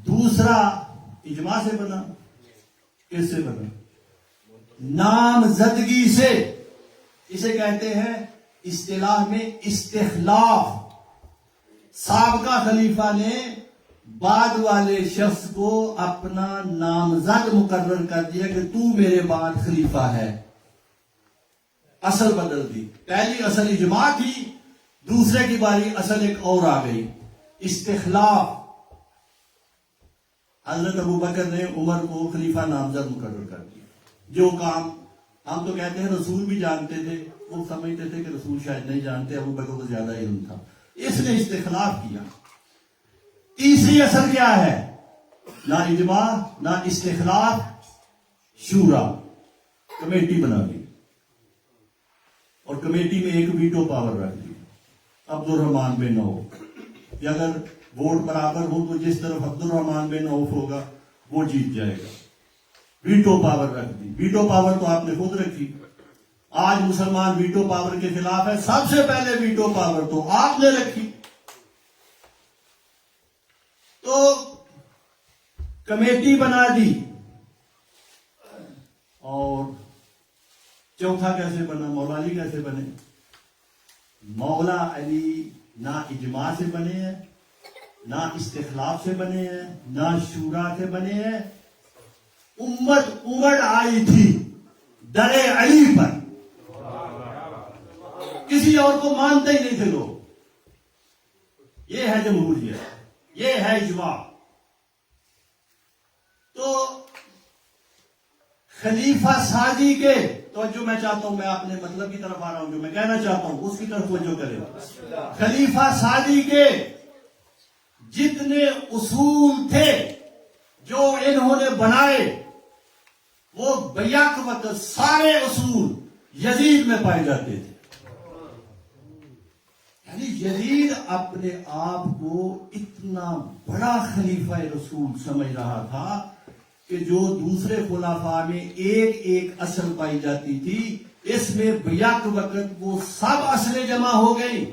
دوسرا اجماع سے بنا. کس سے بنا؟ نامزدگی سے. اسے کہتے ہیں اصطلاح میں استخلاف. سابقہ خلیفہ نے بعد والے شخص کو اپنا نامزد مقرر کر دیا کہ تو میرے بعد خلیفہ ہے. اصل بدل دی. پہلی اصل اجماع تھی، دوسرے کی باری اصل ایک اور آ گئی، استخلاف. حضرت ابوبکر نے عمر کو خلیفہ نامزد مقرر کر دیا. جو کام ہم تو کہتے ہیں رسول بھی جانتے تھے، وہ سمجھتے تھے کہ رسول شاید نہیں جانتے، ابوبکر کو زیادہ علم تھا. اس نے استخلاف کیا. تیسری اصل کیا ہے؟ نہ اجماع نہ استخلاف، شورا. کمیٹی بنا لی اور کمیٹی میں ایک ویٹو پاور رکھ دی. عبد الرحمان بن عوف، یا اگر ووٹ برابر ہو تو جس طرف عبد الرحمان بن عوف ہوگا وہ جیت جائے گا. ویٹو پاور رکھ دی. ویٹو پاور تو آپ نے خود رکھی. آج مسلمان ویٹو پاور کے خلاف ہے. سب سے پہلے ویٹو پاور تو آپ نے رکھی. تو کمیٹی بنا دی. اور چوتھا کیسے بنا؟ مولا علی کیسے بنے؟ مولا علی نہ اجماع سے بنے ہیں، نہ استخلاف سے بنے ہیں، نہ شورا سے بنے ہیں. امت امڑ آئی تھی در علی پر. کسی اور کو مانتے ہی نہیں تھے لوگ. یہ ہے جمہوریت، یہ ہے اجماع. تو خلیفہ سازی کے توجہ میں چاہتا ہوں، میں اپنے مطلب کی طرف آ رہا ہوں، جو میں کہنا چاہتا ہوں اس کی طرف توجہ کریں. خلیفہ سازی کے جتنے اصول تھے جو انہوں نے بنائے، وہ بیک وقت سارے اصول یزید میں پائے جاتے تھے. یعنی یزید اپنے آپ کو اتنا بڑا خلیفہ رسول سمجھ رہا تھا کہ جو دوسرے خلفاء میں ایک ایک اصل پائی جاتی تھی، اس میں بیک وقت وہ سب اصلیں جمع ہو گئی.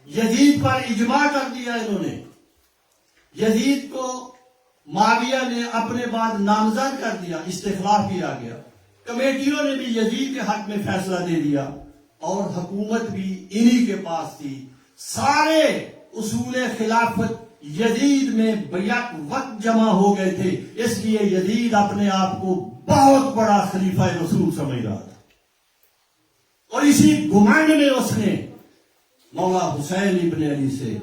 یزید پر اجماع کر دیا انہوں نے. یزید کو معاویہ نے اپنے بعد نامزد کر دیا. استخلاف بھی آ گیا. کمیٹیوں نے بھی یزید کے حق میں فیصلہ دے دیا اور حکومت بھی انہی کے پاس تھی. سارے اصول خلافت یزید میں بیک وقت جمع ہو گئے تھے. اس لیے یزید اپنے آپ کو بہت بڑا خلیفہ رسول سمجھ رہا تھا. اور اسی گمانڈ میں اس نے مولا حسین ابن علی سے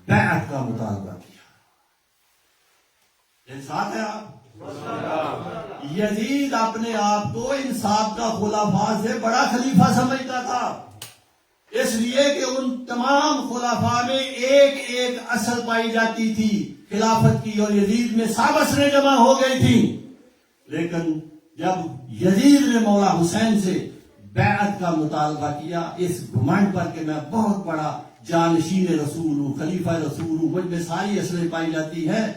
بیعت کا مطالبہ کیا. انصاف ہے آپ؟ یزید اپنے آپ کو ان سابقہ خلفاء سے بڑا خلیفہ سمجھتا تھا، اس لیے کہ ان تمام خلفاء میں ایک ایک اصل پائی جاتی تھی خلافت کی، اور یزید میں سب اصلیں جمع ہو گئی تھی. لیکن جب یزید نے مولا حسین سے بیعت کا مطالبہ کیا اس گھمنڈ پر کہ میں بہت بڑا جانشین رسول ہوں، خلیفہ رسول ہوں، مجھ میں ساری اصلیں پائی جاتی ہیں،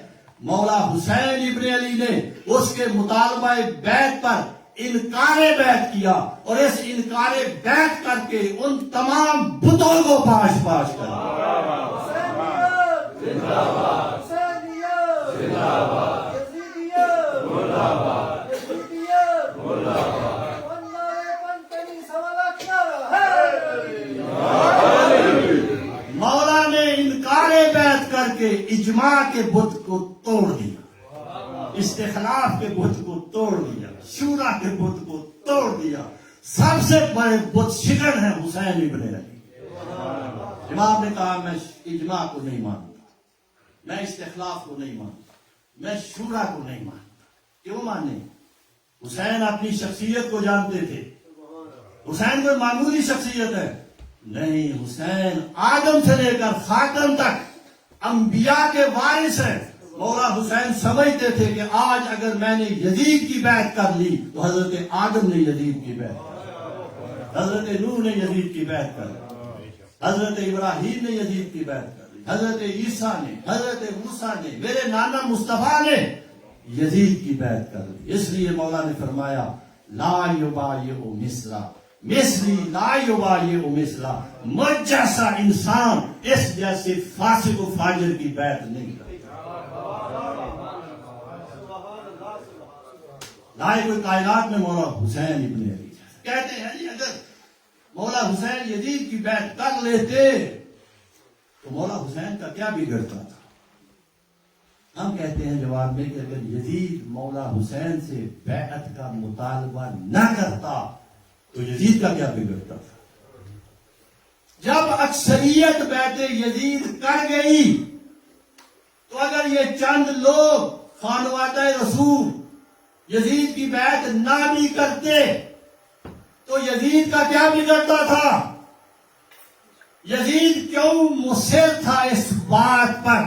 مولا حسین ابن علی نے اس کے مطالبہ بیعت پر انکار بیعت کیا، اور اس انکار بیعت کر کے ان تمام بتوں کو پاش پاش کر مولا نے انکار بیعت کر کے اجماع کے بت کو توڑ دیا. استخلاف کے بت کو توڑ دیا, شورا کے بت کو توڑ دیا. سب سے بڑے بت شکن ہیں حسین ابن علی. امام نے کہا میں اجماع کو نہیں مانتا, میں استخلاف کو نہیں مانتا, میں شورا کو نہیں مانتا. کیوں مانے؟ حسین اپنی شخصیت کو جانتے تھے. حسین کوئی معمولی شخصیت ہے نہیں, حسین آدم سے لے کر خاتم تک انبیاء کے وارث ہیں. مولا حسین سمجھتے تھے کہ آج اگر میں نے یزید کی بیعت کر لی تو حضرت آدم نے یزید کی بیعت کر, حضرت نوح نے یزید کی بیعت کر لی, حضرت ابراہیم نے یزید کی بیعت کر لی, حضرت عیسیٰ نے, حضرت موسیٰ نے, میرے نانا مصطفیٰ نے یزید کی بیعت کر لی. اس لیے مولا نے فرمایا لا یبایع مثلا مثلی لا یبایع مثلا, مجھ جیسا انسان اس جیسے فاسق و فاجر کی بیعت نہیں کرتا. لائے کوئی کائنات میں مولا حسین ابن علی کہتے ہیں جی اگر مولا حسین یزید کی بیعت کر لیتے تو مولا حسین کا کیا بگڑتا تھا؟ ہم کہتے ہیں جواب میں کہ اگر یزید مولا حسین سے بیعت کا مطالبہ نہ کرتا تو یزید کا کیا بگڑتا تھا؟ جب اکثریت بیعت یزید کر گئی تو اگر یہ چند لوگ خانوادہ رسول یزید کی بیعت نہ بھی کرتے تو یزید کا کیا بگڑتا تھا؟ یزید کیوں مصر تھا اس بات پر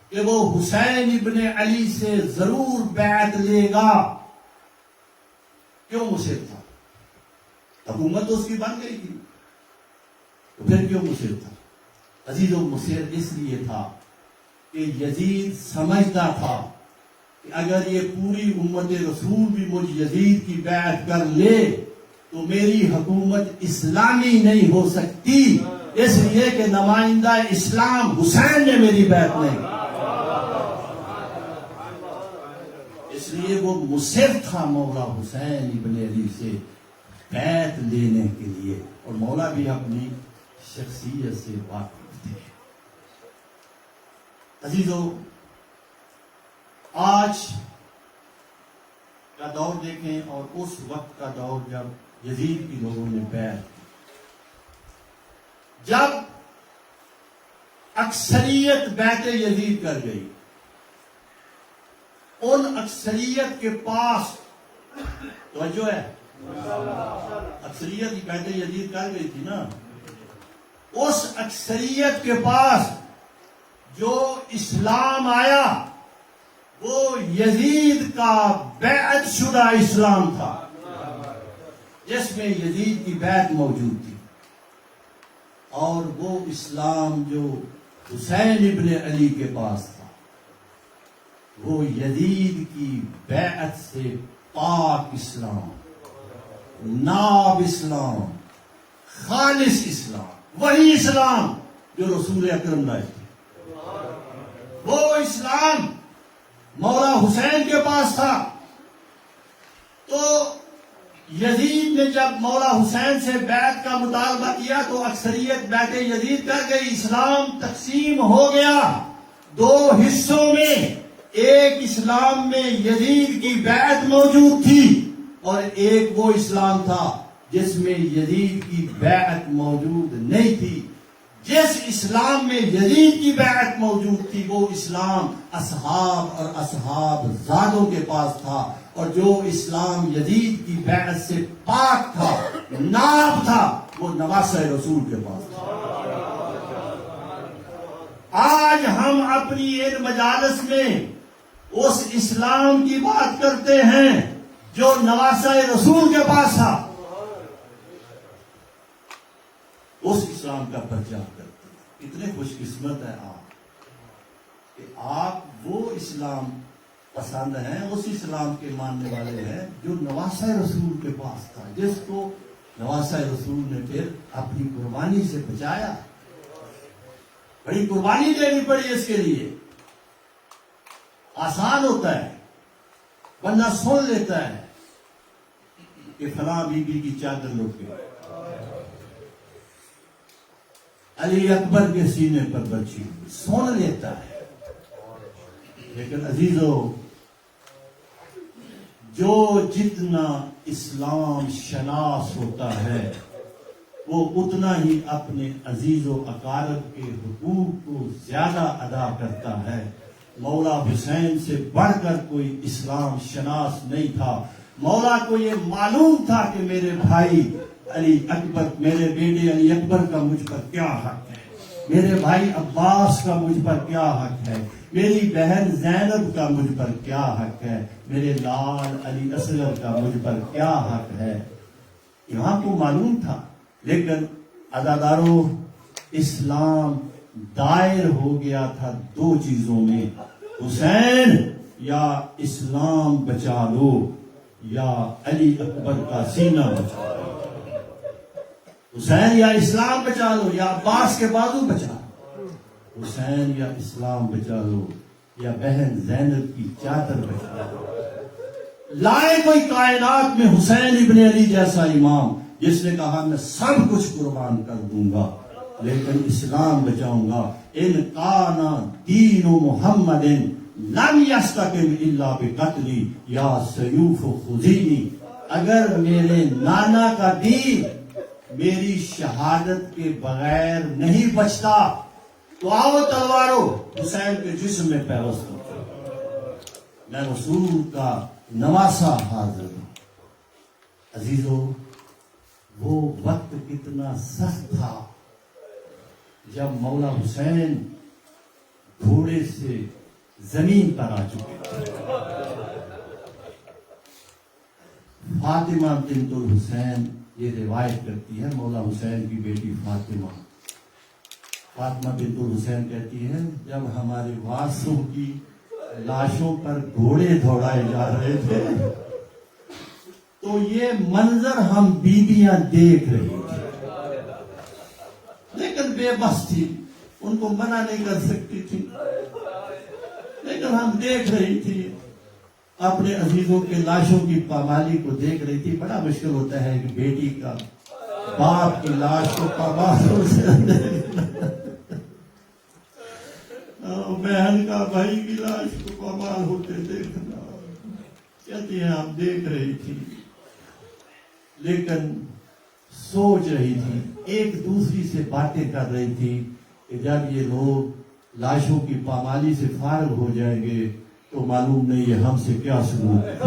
کہ وہ حسین ابن علی سے ضرور بیعت لے گا؟ کیوں مصر تھا؟ حکومت تو اس کی بن گئی تھی, تو پھر کیوں مصر تھا؟ عزیزو مصر اس لیے تھا کہ یزید سمجھتا تھا کہ اگر یہ پوری امت رسول بھی مجھ یزید کی بیعت کر لے تو میری حکومت اسلامی نہیں ہو سکتی, اس لیے کہ نمائندہ اسلام حسین نے میری بیعت نہیں. اس لیے وہ مصر تھا مولا حسین ابن علی سے بیعت لینے کے لیے, اور مولا بھی اپنی شخصیت سے واقف تھے. عزیزو آج کا دور دیکھیں اور اس وقت کا دور جب یزید کی لوگوں نے بیعت کی, جب اکثریت بیعت یزید کر گئی, ان اکثریت کے پاس توجہ ہے, اکثریت کی بیعت یزید کر گئی تھی نا, اس اکثریت کے پاس جو اسلام آیا وہ یزید کا بیعت شدہ اسلام تھا, جس میں یزید کی بیعت موجود تھی. اور وہ اسلام جو حسین ابن علی کے پاس تھا وہ یزید کی بیعت سے پاک اسلام, ناب اسلام, خالص اسلام, وہی اسلام جو رسول اکرم لائے تھے. وہ اسلام مولا حسین کے پاس تھا. تو یزید نے جب مولا حسین سے بیعت کا مطالبہ کیا تو اکثریت بیعت یزید کر گئی. اسلام تقسیم ہو گیا دو حصوں میں. ایک اسلام میں یزید کی بیعت موجود تھی اور ایک وہ اسلام تھا جس میں یزید کی بیعت موجود نہیں تھی. جس اسلام میں یزید کی بیعت موجود تھی وہ اسلام اصحاب اور اصحاب زادوں کے پاس تھا, اور جو اسلام یزید کی بیعت سے پاک تھا, ناب تھا, وہ نواسہ رسول کے پاس تھا. آج ہم اپنی ان مجالس میں اس اسلام کی بات کرتے ہیں جو نواسہ رسول کے پاس تھا, اس اسلام کا پرچار کرتے ہیں. اتنے خوش قسمت ہے آپ کہ آپ وہ اسلام پسند ہیں, اس اسلام کے ماننے والے ہیں جو نواسہ رسول کے پاس تھا, جس کو نواسہ رسول نے پھر اپنی قربانی سے بچایا. بڑی قربانی دینی پڑی اس کے لیے. آسان ہوتا ہے, بندہ سن لیتا ہے کہ فلاں بی بی کی چادر لوٹ گئی, علی اکبر کے سینے پر بچی, سن لیتا ہے. لیکن عزیزو جو جتنا اسلام شناس ہوتا ہے وہ اتنا ہی اپنے عزیز و اقارب کے حقوق کو زیادہ ادا کرتا ہے. مولا حسین سے بڑھ کر کوئی اسلام شناس نہیں تھا. مولا کو یہ معلوم تھا کہ میرے بھائی علی اکبر، میرے بیٹے علی اکبر کا مجھ پر کیا حق ہے، میرے بھائی عباس کا مجھ پر کیا حق ہے، میری بہن زینب کا مجھ پر کیا حق ہے، میرے لال علی اصغر کا مجھ پر کیا حق ہے. یہاں کو معلوم تھا. لیکن عزادارو، اسلام دائر ہو گیا تھا دو چیزوں میں، حسین یا اسلام بچا لو یا علی اکبر کا سینہ بچا لو. حسین یا اسلام بچا لو یا عباس کے بازو بچا لو. حسین یا اسلام بچا لو یا بہن زینب کی چادر بچا لو. لائے کوئی کائنات میں حسین ابن علی جیسا امام جس نے کہا میں سب کچھ قربان کر دوں گا لیکن اسلام بچاؤں گا. ان کانا دین محمد لم یستقم الا بقتلی یا سیوف خذینی. اگر میرے نانا کا دین میری شہادت کے بغیر نہیں بچتا تو آؤ تلوارو حسین کے جسم میں پیوست ہو. میں رسول کا نواسا حاضر ہوں. عزیزو، وہ وقت کتنا سخت تھا جب مولا حسین گھوڑے سے زمین پر آ چکے تھے. فاطمہ بنت الحسین یہ روایت کرتی ہے، مولا حسین کی بیٹی فاطمہ بنت الحسین کہتی ہے جب ہمارے وارثوں کی لاشوں پر گھوڑے دوڑائے جا رہے تھے تو یہ منظر ہم بیویاں دیکھ رہی تھی، لیکن بے بس تھی، ان کو منع نہیں کر سکتی تھی، لیکن ہم دیکھ رہی تھی، اپنے عزیزوں کے لاشوں کی پامالی کو دیکھ رہی تھی. بڑا مشکل ہوتا ہے کہ بیٹی کا باپ کی لاش کو پامالوں سے بہن کا بھائی کی لاش کو پامال ہوتے دیکھنا. کہتی ہیں آپ دیکھ رہی تھی لیکن سوچ رہی تھی، ایک دوسری سے باتیں کر رہی تھی کہ جب یہ لوگ لاشوں کی پامالی سے فارغ ہو جائیں گے تو معلوم نہیں ہے ہم سے کیا سلوک.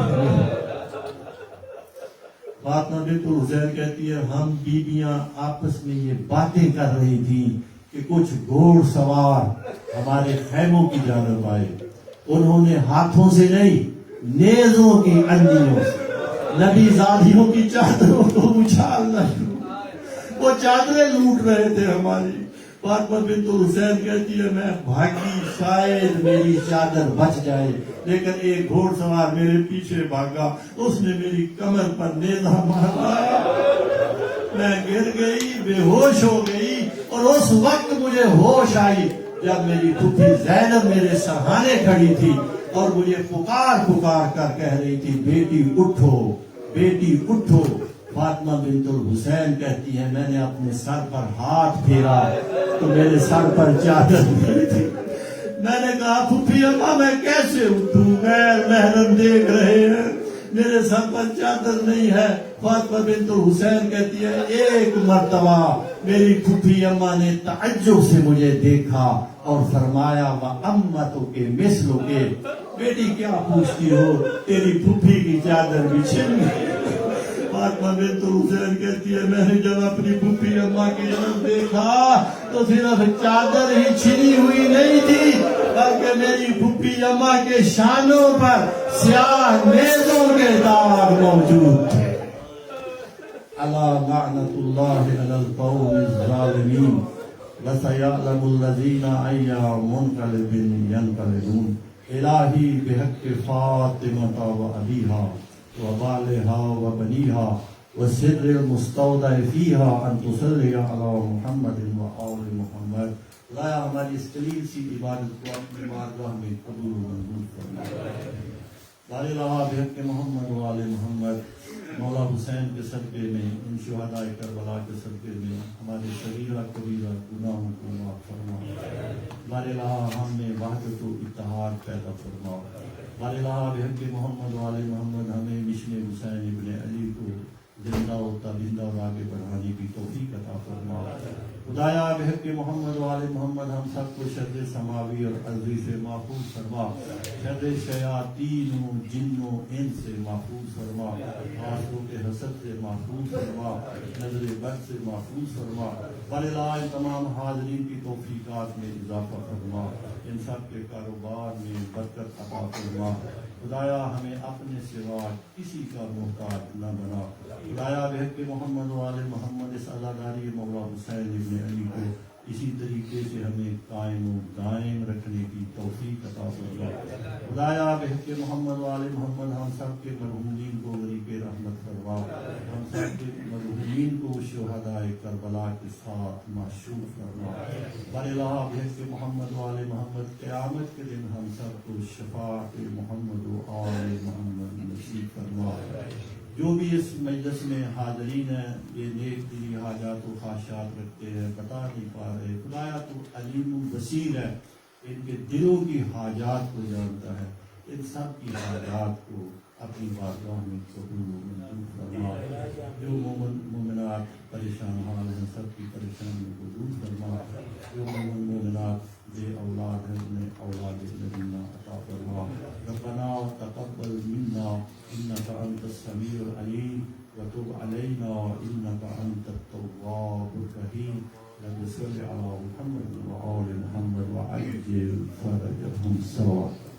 فاطمہ بنت الحسین کہتی ہے ہم بیویاں آپس میں یہ باتیں کر رہی تھی کہ کچھ گھوڑ سوار ہمارے خیموں کی جانب آئے. انہوں نے ہاتھوں سے نہیں، نیزوں کی انڈیوں سے نبی زادیوں کی چادروں کو اچھالنا شروع. وہ چادریں لوٹ رہے تھے ہماری. فاطمہ بنت الحسین کہتی ہے میں بھاگی شاید میری چادر بچ جائے، لیکن ایک گھوڑ سوار میرے پیچھے بھاگا، اس نے میری کمر پر نیزہ مارا، میں گر گئی، بے ہوش ہو گئی. اور اس وقت مجھے ہوش آئی جب میری پھوپھی زینب میرے سرہانے کھڑی تھی اور مجھے پکار کر کہہ رہی تھی بیٹی اٹھو، بیٹی اٹھو. فاطمہ بنت الحسین کہتی ہے میں نے اپنے سر پر ہاتھ پھیرا تو میرے سر پر چادر نہیں تھی. میں نے کہا پھوپھی اماں میں کیسے اٹھوں، غیر محرم دیکھ رہے ہیں، میرے سر پر چادر نہیں ہے. فاطمہ بنت الحسین کہتی ہے ایک مرتبہ میری پھوپھی اماں نے تعجب سے مجھے دیکھا اور فرمایا وَأَمَّتُ کے مثلو کے، بیٹی کیا پوچھتی ہو، تیری پھوپھی کی چادر بھی چھن گئی. فاطمہ بنت الحسین کہتی ہے میں نے جب اپنی پھوپھی اماں کی طرف دیکھا تو صرف چادر ہی چھنی ہوئی نہیں تھی بلکہ میری پھوپھی اماں کے شانوں پر سیاہ نیزوں کے داغ موجود تھے. الا لعنت اللہ علی القوم الظالمین وسيعلم الذين أي منقلب ينقلبون. الہی بحق فاطمہ وأبيها وبالها وبنيها وسر المستودع فيها أن تصلي على محمد وآل محمد. خدایا ہماری اس قلیل سی عبادت کو اپنی بارگاہ میں قبول و منظور فرما. لا الہ بحق محمد و آل محمد. مولا حسین کے صدقے میں، ان شہداء کربلا کے صدقے میں ہمارے صغیرہ کبیرہ گناہوں کو معاف فرما. ہمارے الہ ہم میں وحدت و اتحاد پیدا فرما. واللہ بحق محمد وآل محمد ہمیں مشن حسین ابن علی کو زندہ و تابندہ اور آگے بڑھانے کی توفیق عطا فرما خدایا بحق محمد وآل محمد ہم سب کو شر سماوی اور ارضی سے محفوظ فرما شر شیاطین و جن و انس سے محفوظ فرما آنسوں کے حسد سے محفوظ فرما نظر بد سے محفوظ فرما واللہ تمام حاضرین کی توفیقات میں اضافہ فرما ان سب کے کاروبار میں برکت عطا فرما خدایا ہمیں اپنے سوا کسی کا محتاج نہ بنا خدایا بحق محمد وآل محمد اس عزاداری مولا حسین ابن علی کو اسی طریقے سے ہمیں قائم و دائم رکھنے کی توفیق عطا فرما خدایا بحق محمد وآل محمد ہم سب کے مرحومین کو غریب رحمت فرما ہم سب کے مرحومین کو شہداء کربلا کے ساتھ محشور فرما واللہ بحق محمد وآل محمد قیامت کے دن ہم سب کو شفاعت محمد و آل محمد نصیب فرما جو بھی اس مجلس میں حاضرین ہیں یہ نیک دلی حاجات و خواہشات رکھتے ہیں بتا نہیں پا رہے خدایا تو علیم بصیر ہے ان کے دلوں کی حاجات کو جانتا ہے ان سب کی حاجات کو اپنی بارگاہ میں قبول و منظور فرما جو مومنات پریشان حال ہیں سب کی پریشانی کو دور فرما جو مومنات بے اولاد ہیں انہیں اولاد نبینا عطا فرما ربنا تقبل منا انك انت السميع العليم وتب علينا انك انت التواب الرحيم رب صل على محمد وآل محمد وعجل فرجهم سوا